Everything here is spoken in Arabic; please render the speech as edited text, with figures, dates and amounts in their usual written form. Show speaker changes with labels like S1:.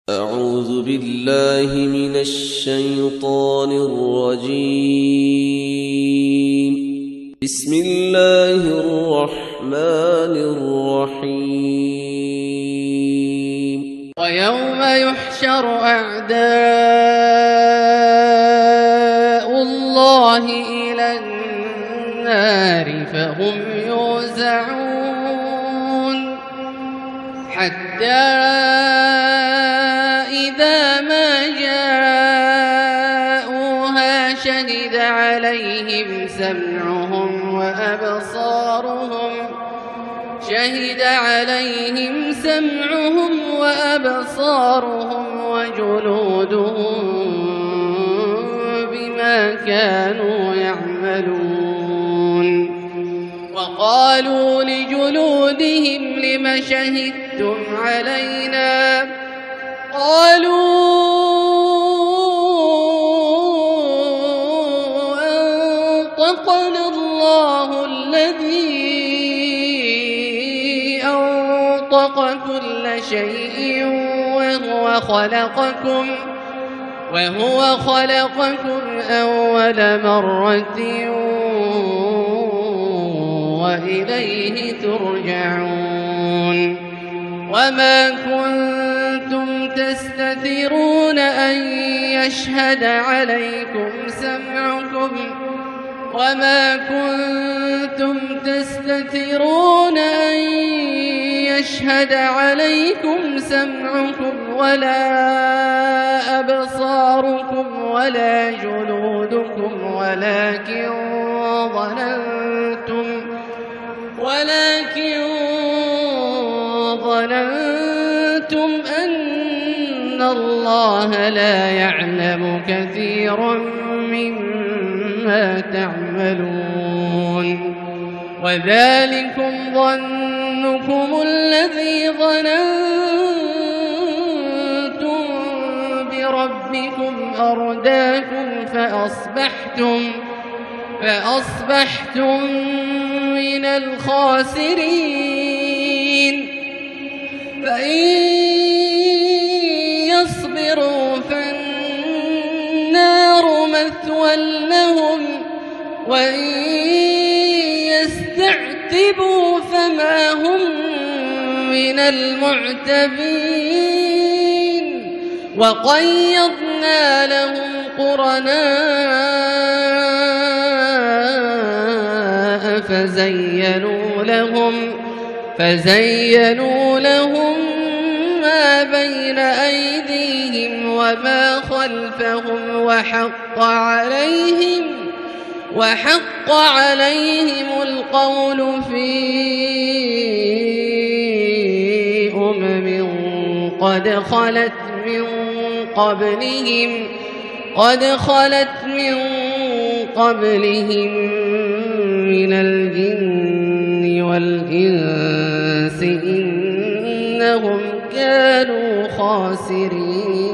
S1: أعوذ بالله من الشيطان الرجيم. بسم الله الرحمن الرحيم.
S2: ويوم يحشر أعداء الله إلى النار فهم يوزعون حتى إذا ما جاءوها شهد عليهم سمعهم وأبصارهم وجلودهم بما كانوا يعملون. وقالوا لجلودهم لم شهدتم علينا؟ قالوا أنطقنا الله الذي أنطق كل شيء وهو خلقكم أول مرة وإليه ترجعون. وما كنتم تستترون أن يشهد عليكم سمعكم ولا أبصاركم ولا جلودكم ولكن ظننتم أن الله لا يعلم كثيرا مما تعملون. وذلكم ظنكم الذي ظننتم بربكم أرداكم فأصبحتم من الخاسرين. فإن يصبروا فالنار مثوى لهم وإن يستعتبوا فما هم من المعتبين. وقيضنا لهم قرناء فزينوا لهم ما بين أيديهم وما خلفهم وحق عليهم القول في قد خلت من قبلهم من الجن والإنس إنهم كانوا خاسرين.